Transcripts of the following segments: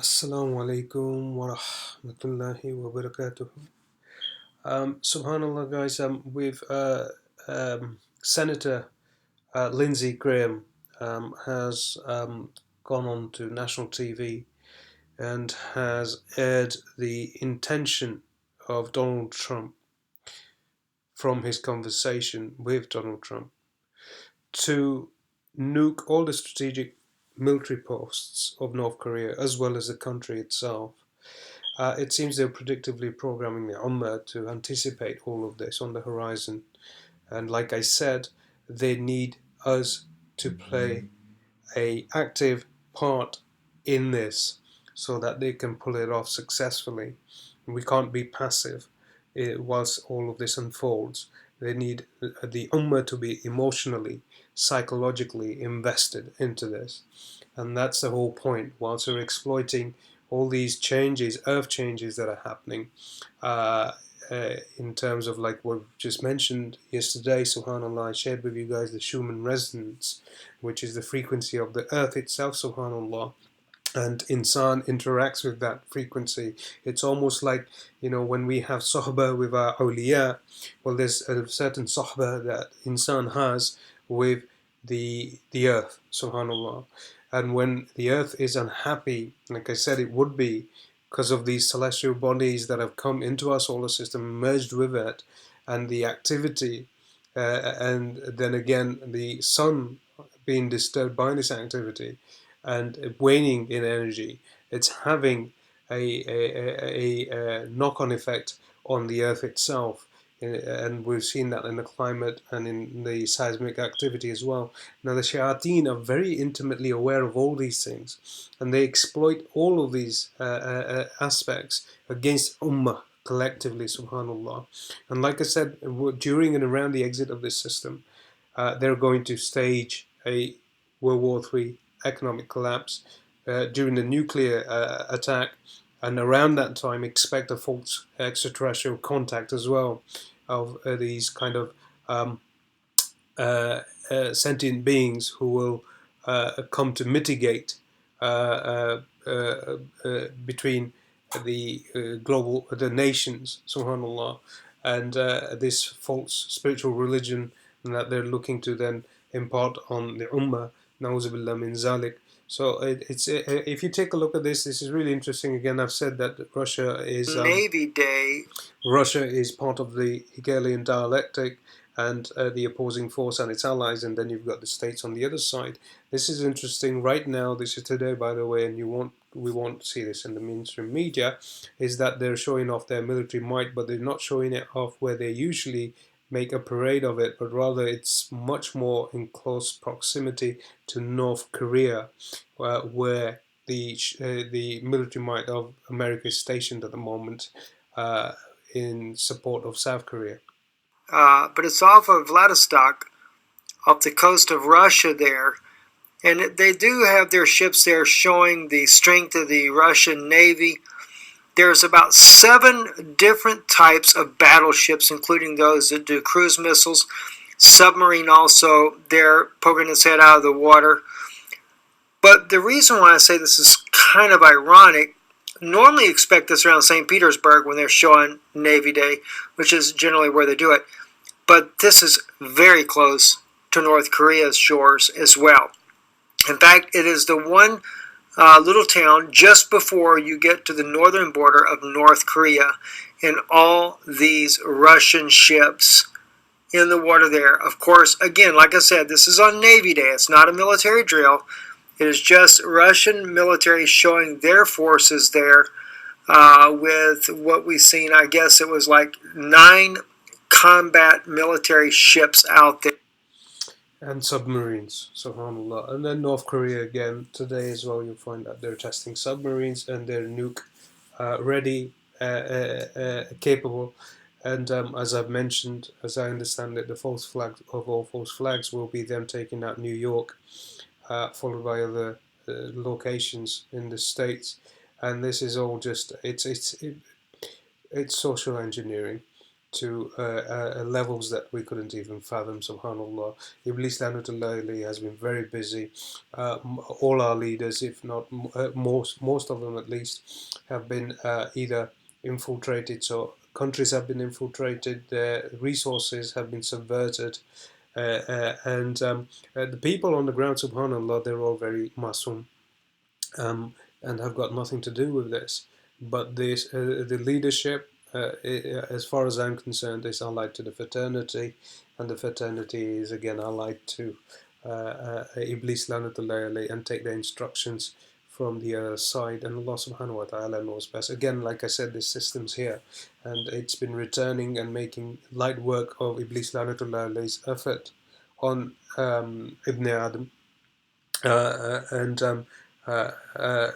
Assalamu alaikum wa rahmatullahi wa barakatuh. Subhanallah, guys, with Senator Lindsey Graham has gone on to national TV and has aired the intention of Donald Trump from his conversation with Donald Trump to nuke all the strategic military posts of North Korea as well as the country itself. It seems they're predictively programming the Ummah to anticipate all of this on the horizon. And like I said, they need us to play a active part in this so that they can pull it off successfully. We can't be passive whilst all of this unfolds. They need the Ummah to be emotionally, psychologically invested into this. And that's the whole point. Whilst we're exploiting all these changes, earth changes that are happening, in terms of like what we just mentioned yesterday, subhanallah, I shared with you guys the Schumann resonance, which is the frequency of the earth itself, subhanallah, and insan interacts with that frequency. It's almost like, when we have sohbah with our awliya, well, there's a certain sohbah that insan has with the earth, subhanallah. And when the earth is unhappy, like I said, it would be because of these celestial bodies that have come into our solar system, merged with it, and the activity, and then again the sun being disturbed by this activity and waning in energy, it's having a knock-on effect on the Earth itself. And we've seen that in the climate and in the seismic activity as well. Now, the shayateen are very intimately aware of all these things, and they exploit all of these aspects against Ummah collectively, subhanallah. And like I said, during and around the exit of this system, they're going to stage a World War III economic collapse during the nuclear attack, and around that time expect a false extraterrestrial contact as well of these kind of sentient beings who will come to mitigate between the nations, subhanallah, and this false spiritual religion that they're looking to then impart on the ummah, na'uzubillah min zalik. So it's if you take a look at this, this is really interesting. Again, I've said that Navy Day. Russia is part of the Hegelian dialectic and the opposing force and its allies, and then you've got the states on the other side. This is interesting right now. This is today, by the way, and we won't see this in the mainstream media. Is that they're showing off their military might, but they're not showing it off where they usually make a parade of it, but rather it's much more in close proximity to North Korea, where the military might of America is stationed at the moment in support of South Korea. But it's off of Vladivostok, off the coast of Russia there. And they do have their ships there showing the strength of the Russian Navy. There's about 7 different types of battleships, including those that do cruise missiles. Submarine also, they're poking its head out of the water. But the reason why I say this is kind of ironic, normally expect this around St. Petersburg when they're showing Navy Day, which is generally where they do it. But this is very close to North Korea's shores as well. In fact, it is the one little town just before you get to the northern border of North Korea, and all these Russian ships in the water there. Of course, again, like I said, this is on Navy Day. It's not a military drill. It is just Russian military showing their forces there with what we've seen. I guess it was like 9 combat military ships out there. And submarines, subhanAllah. And then North Korea again, today as well, you'll find that they're testing submarines and they're nuke ready, capable. And as I've mentioned, as I understand it, the false flag of all false flags will be them taking out New York, followed by other locations in the States. And this is all just, it's social engineering. to levels that we couldn't even fathom, subhanAllah. Iblis Lanatullah alayhi has been very busy. All our leaders, if not most of them at least, have been either infiltrated, so countries have been infiltrated, their resources have been subverted, and the people on the ground, subhanAllah, they're all very masum, and have got nothing to do with this. But the leadership, as far as I'm concerned, is allied to the fraternity, and the fraternity is again allied to Iblis Lanatullah alayhi, and take the instructions from the other side. And Allah subhanahu wa ta'ala knows best. Again, like I said, this system's here, and it's been returning and making light work of Iblis Lanatullah alayhi's effort on Ibn Adam, and uh, uh,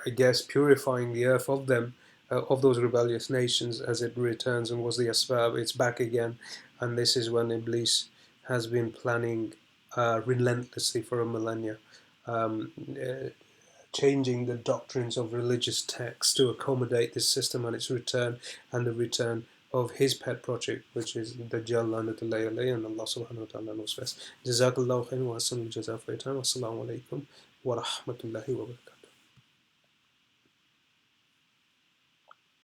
I guess purifying the earth of them, of those rebellious nations as it returns, and was the asbab. It's back again, and this is when Iblis has been planning relentlessly for a millennia, um, uh, changing the doctrines of religious texts to accommodate this system and its return, and the return of his pet project, which is Dajjal Lanatullah alayhi, and Allah subhanahu wa ta'ala knows best. Jazakallahu khairan wa ahsanul jazaa for your time. Wassalamu alaikum wa rahmatullahi wa barakatuh.